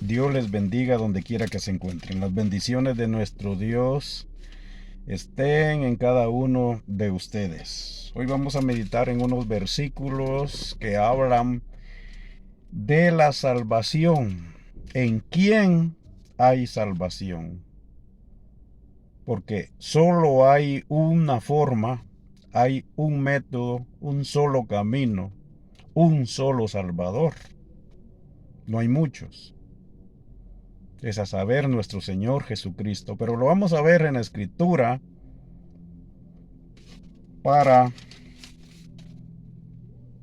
Dios les bendiga donde quiera que se encuentren. Las bendiciones de nuestro Dios estén en cada uno de ustedes. Hoy vamos a meditar en unos versículos que hablan de la salvación. ¿En quién hay salvación? Porque solo hay una forma, hay un método, un solo camino, un solo Salvador. No hay muchos. Es a saber, nuestro Señor Jesucristo. Pero lo vamos a ver en la Escritura para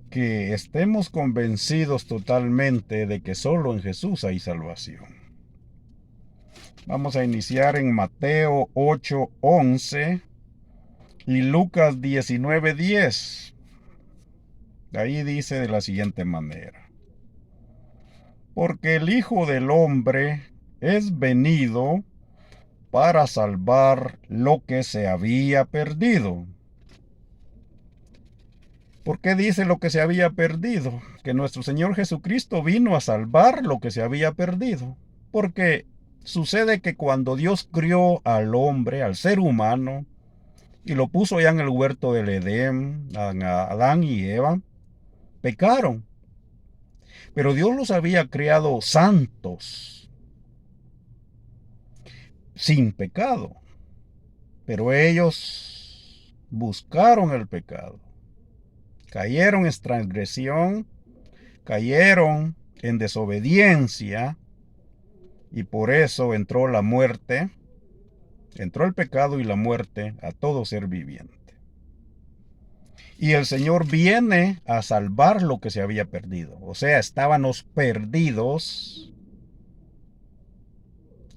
que estemos convencidos totalmente de que solo en Jesús hay salvación. Vamos a iniciar en Mateo 8:11 y Lucas 19:10. Ahí dice de la siguiente manera: porque el Hijo del Hombre es venido para salvar lo que se había perdido. ¿Por qué dice lo que se había perdido? Que nuestro Señor Jesucristo vino a salvar lo que se había perdido. Porque sucede que cuando Dios crió al hombre, al ser humano, y lo puso ya en el huerto del Edén, a Adán y Eva, pecaron. Pero Dios los había creado santos, sin pecado. Pero ellos buscaron el pecado. Cayeron en transgresión, cayeron en desobediencia, y por eso entró la muerte, entró el pecado y la muerte a todo ser viviente. Y el Señor viene a salvar lo que se había perdido. O sea, estábamos perdidos,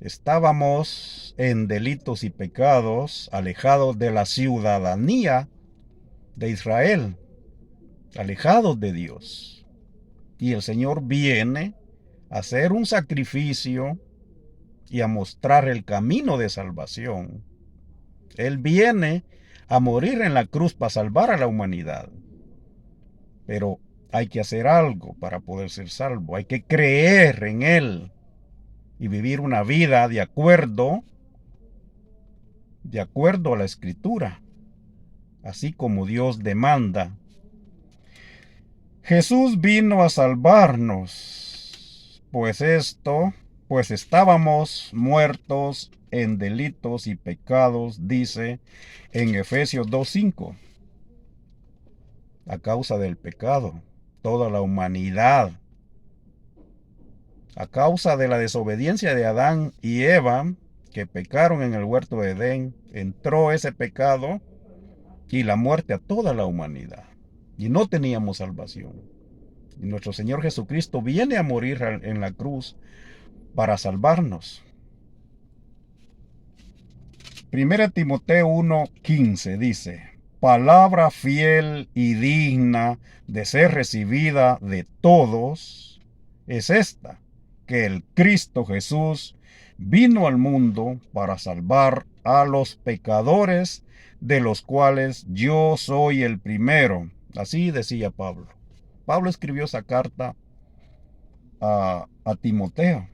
estábamos en delitos y pecados, alejados de la ciudadanía de Israel, alejados de Dios. Y el Señor viene a hacer un sacrificio y a mostrar el camino de salvación. Él viene a morir en la cruz para salvar a la humanidad. Pero hay que hacer algo para poder ser salvo. Hay que creer en Él y vivir una vida de acuerdo a la Escritura, así como Dios demanda. Jesús vino a salvarnos, pues estábamos muertos en delitos y pecados, dice en Efesios 2:5. A causa del pecado, toda la humanidad, a causa de la desobediencia de Adán y Eva, que pecaron en el huerto de Edén, entró ese pecado y la muerte a toda la humanidad. Y no teníamos salvación. Y nuestro Señor Jesucristo viene a morir en la cruz para salvarnos. 1 Timoteo 1:15 dice: palabra fiel y digna de ser recibida de todos es esta, que el Cristo Jesús vino al mundo para salvar a los pecadores, de los cuales yo soy el primero. Así decía Pablo. Pablo escribió esa carta a Timoteo.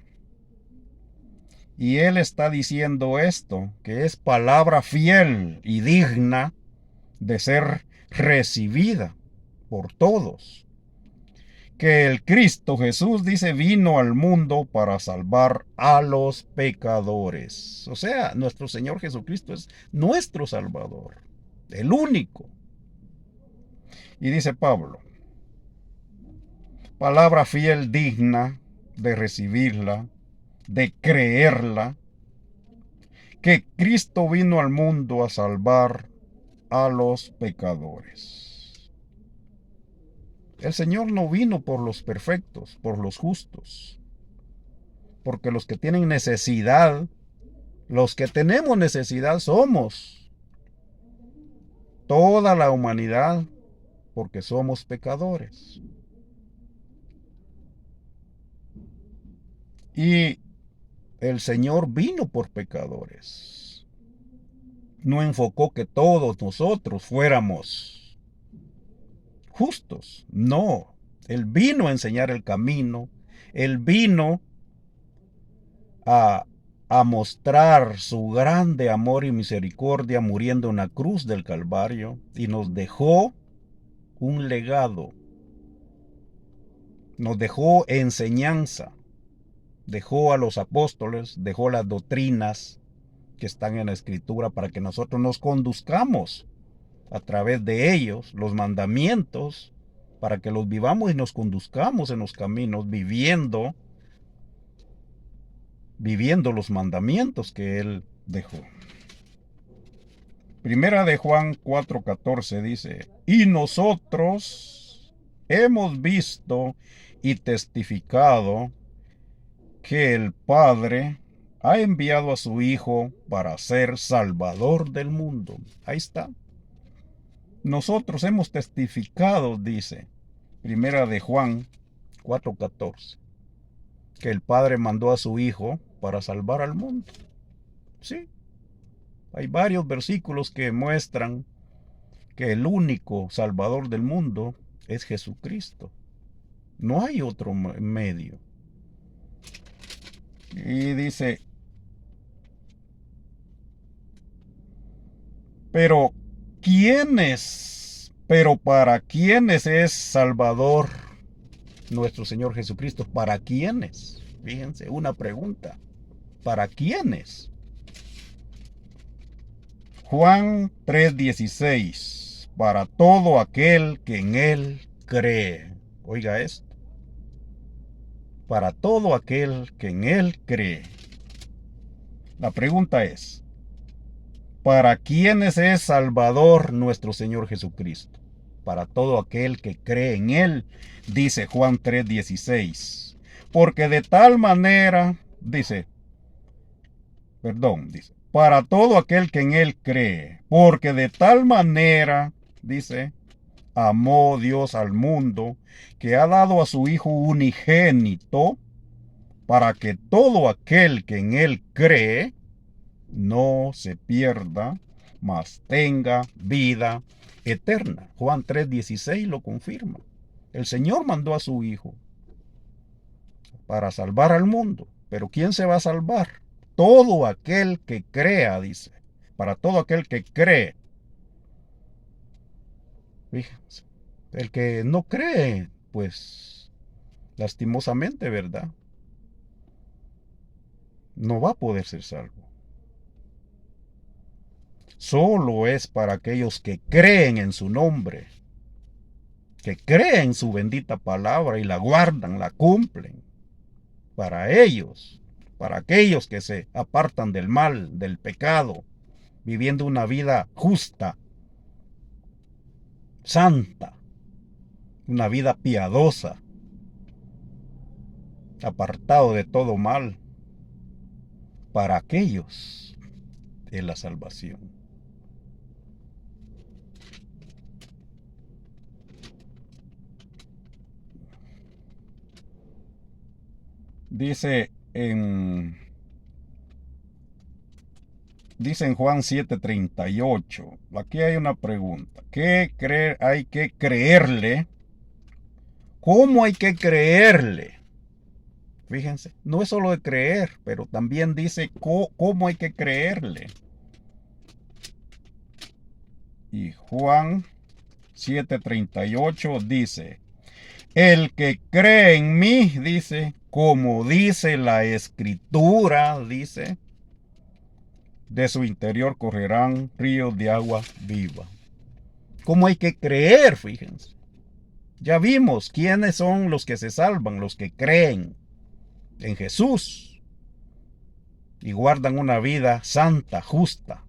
Y él está diciendo esto, que es palabra fiel y digna de ser recibida por todos. Que el Cristo Jesús, dice, vino al mundo para salvar a los pecadores. O sea, nuestro Señor Jesucristo es nuestro Salvador, el único. Y dice Pablo: palabra fiel, digna de recibirla, de creerla, que Cristo vino al mundo a salvar a los pecadores. El Señor no vino por los perfectos, por los justos, porque los que tienen necesidad, los que tenemos necesidad somos toda la humanidad, porque somos pecadores. Y el Señor vino por pecadores. No enfocó que todos nosotros fuéramos justos. No, Él vino a enseñar el camino. Él vino a, a mostrar su grande amor y misericordia muriendo en la cruz del Calvario, y nos dejó un legado, nos dejó enseñanza, dejó a los apóstoles, dejó las doctrinas que están en la Escritura para que nosotros nos conduzcamos a través de ellos, los mandamientos, para que los vivamos y nos conduzcamos en los caminos, viviendo los mandamientos que Él dejó. Primera de Juan 4:14 dice, y nosotros hemos visto y testificado que el Padre ha enviado a su Hijo para ser Salvador del mundo. Ahí está. Nosotros hemos testificado, dice Primera de Juan 4:14, que el Padre mandó a su Hijo para salvar al mundo. Sí, hay varios versículos que muestran que el único Salvador del mundo es Jesucristo. No hay otro medio. Y dice, pero para quiénes es Salvador nuestro Señor Jesucristo? ¿Para quiénes? Fíjense, una pregunta. ¿Para quiénes? Juan 3:16, para todo aquel que en Él cree. Oiga esto. Para todo aquel que en Él cree. La pregunta es, ¿para quiénes es Salvador nuestro Señor Jesucristo? Para todo aquel que cree en Él, dice Juan 3:16. Porque de tal manera, dice, para todo aquel que en Él cree, porque de tal manera, dice, amó Dios al mundo, que ha dado a su Hijo unigénito, para que todo aquel que en Él cree, no se pierda, mas tenga vida eterna. Juan 3:16 lo confirma. El Señor mandó a su Hijo para salvar al mundo. Pero ¿quién se va a salvar? Todo aquel que crea, dice. Para todo aquel que cree. Fíjense. El que no cree, pues, lastimosamente, ¿verdad? No va a poder ser salvo. Solo es para aquellos que creen en su nombre, que creen su bendita palabra y la guardan, la cumplen. Para ellos, para aquellos que se apartan del mal, del pecado, viviendo una vida justa, santa, una vida piadosa, apartado de todo mal. Para aquellos es la salvación. Dice en Juan 7:38. Aquí hay una pregunta. Hay que creerle. ¿Cómo hay que creerle? Fíjense, no es solo de creer, pero también dice cómo hay que creerle. Y Juan 7:38 dice, el que cree en mí, dice, como dice la Escritura, dice, de su interior correrán ríos de agua viva. ¿Cómo hay que creer? Fíjense. Ya vimos quiénes son los que se salvan, los que creen en Jesús y guardan una vida santa, justa.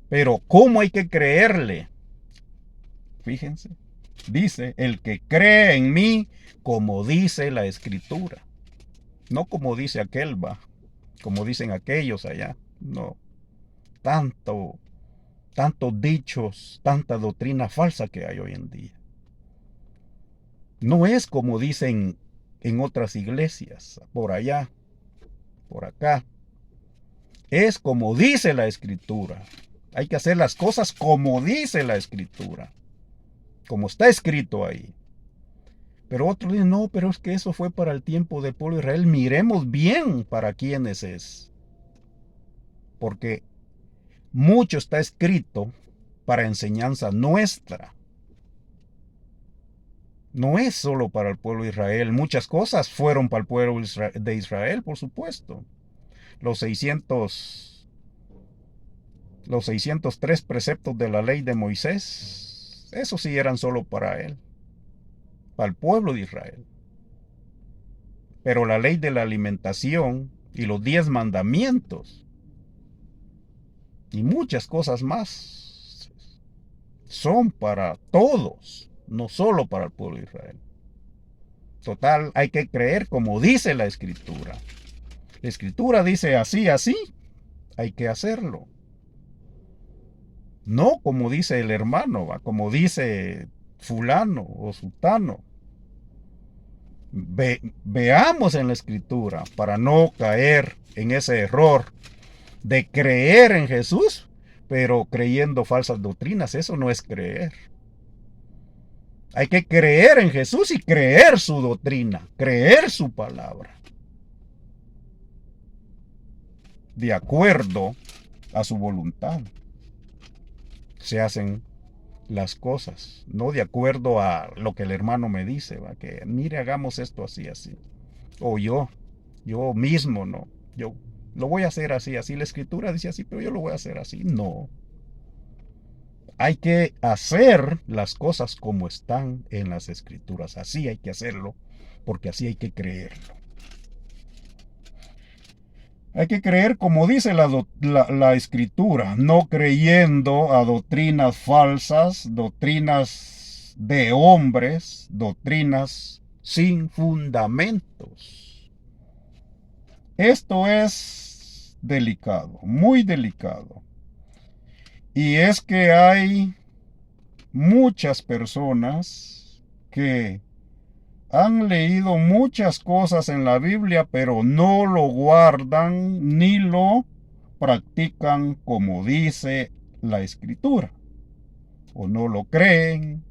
Pero ¿cómo hay que creerle? Fíjense. Dice, el que cree en mí, como dice la Escritura. No como dice aquel, como dicen aquellos allá. No. Tantos dichos, tanta doctrina falsa que hay hoy en día. No es como dicen en otras iglesias, por allá, por acá. Es como dice la Escritura. Hay que hacer las cosas como dice la Escritura, como está escrito ahí. Pero otros dicen, no, pero es que eso fue para el tiempo del pueblo de Israel. Miremos bien para quiénes es. Porque mucho está escrito para enseñanza nuestra. No es solo para el pueblo de Israel. Muchas cosas fueron para el pueblo de Israel, por supuesto. Los 603 preceptos de la ley de Moisés, esos sí eran solo para él, para el pueblo de Israel. Pero la ley de la alimentación y los 10 mandamientos y muchas cosas más son para todos, no solo para el pueblo de Israel. Total, hay que creer como dice la Escritura. La Escritura dice así, así, hay que hacerlo. No como dice el hermano, como dice fulano o sultano. Veamos en la Escritura para no caer en ese error de creer en Jesús, pero creyendo falsas doctrinas. Eso no es creer. Hay que creer en Jesús y creer su doctrina, creer su palabra, de acuerdo a su voluntad. Se hacen las cosas, no de acuerdo a lo que el hermano me dice, ¿va? Que mire, hagamos esto así, así. O yo mismo, no. Yo lo voy a hacer así, así. La Escritura dice así, pero yo lo voy a hacer así. No. Hay que hacer las cosas como están en las Escrituras. Así hay que hacerlo, porque así hay que creerlo. Hay que creer como dice la Escritura, no creyendo a doctrinas falsas, doctrinas de hombres, doctrinas sin fundamentos. Esto es delicado, muy delicado. Y es que hay muchas personas que han leído muchas cosas en la Biblia, pero no lo guardan ni lo practican como dice la Escritura. O no lo creen.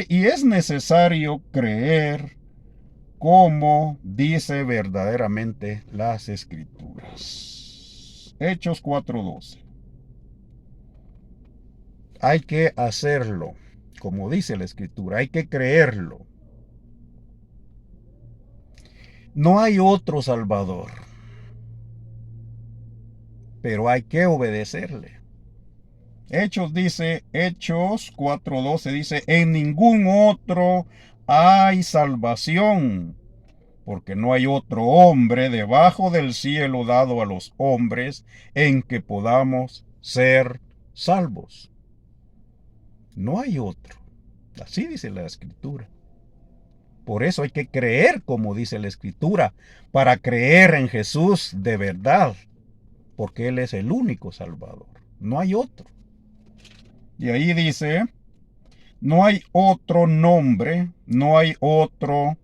Y es necesario creer como dice verdaderamente las Escrituras. Hechos 4:12. Hay que hacerlo como dice la Escritura, hay que creerlo. No hay otro Salvador, pero hay que obedecerle. Hechos 4:12 dice, en ningún otro hay salvación, porque no hay otro hombre debajo del cielo dado a los hombres en que podamos ser salvos. No hay otro. Así dice la Escritura. Por eso hay que creer como dice la Escritura, para creer en Jesús de verdad, porque Él es el único Salvador. No hay otro. Y ahí dice, no hay otro nombre, no hay otro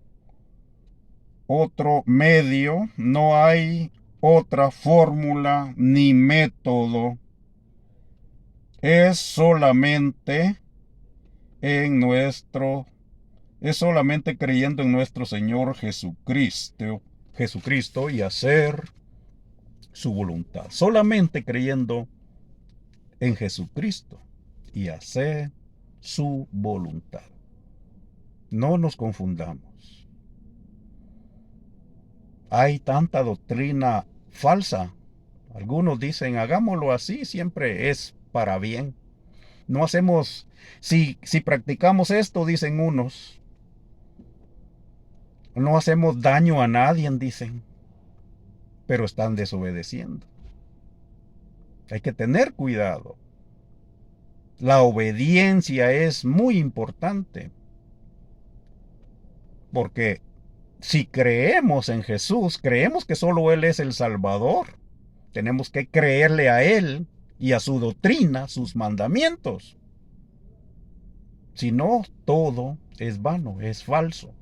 medio, no hay otra fórmula ni método. Es solamente creyendo en nuestro Señor Jesucristo y hacer su voluntad. Solamente creyendo en Jesucristo y hacer su voluntad. No nos confundamos. Hay tanta doctrina falsa. Algunos dicen, hagámoslo así, siempre es para bien. No hacemos, si practicamos esto, dicen unos, no hacemos daño a nadie, dicen, pero están desobedeciendo. Hay que tener cuidado. La obediencia es muy importante, porque si creemos en Jesús, creemos que solo Él es el Salvador, tenemos que creerle a Él y a su doctrina, sus mandamientos. Si no, todo es vano, es falso.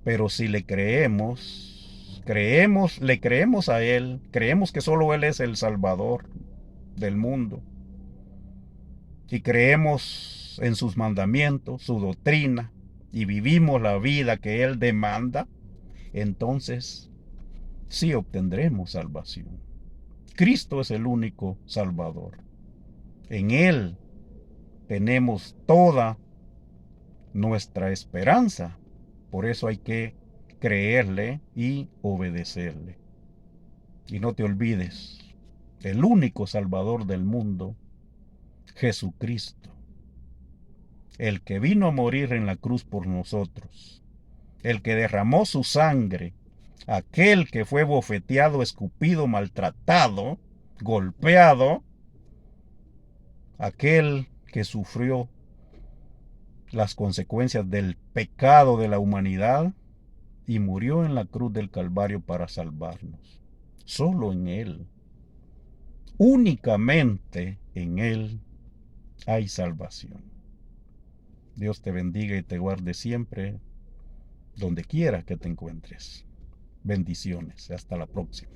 Pero si le creemos a Él, creemos que solo Él es el Salvador del mundo, y creemos andamos en sus mandamientos, su doctrina, y vivimos la vida que Él demanda, entonces sí obtendremos salvación. Cristo es el único Salvador. En Él tenemos toda nuestra esperanza. Por eso hay que creerle y obedecerle. Y no te olvides, el único Salvador del mundo, Jesucristo, el que vino a morir en la cruz por nosotros, el que derramó su sangre, aquel que fue bofeteado, escupido, maltratado, golpeado, aquel que sufrió las consecuencias del pecado de la humanidad y murió en la cruz del Calvario para salvarnos. Solo en Él, únicamente en Él hay salvación. Dios te bendiga y te guarde siempre, donde quiera que te encuentres. Bendiciones. Hasta la próxima.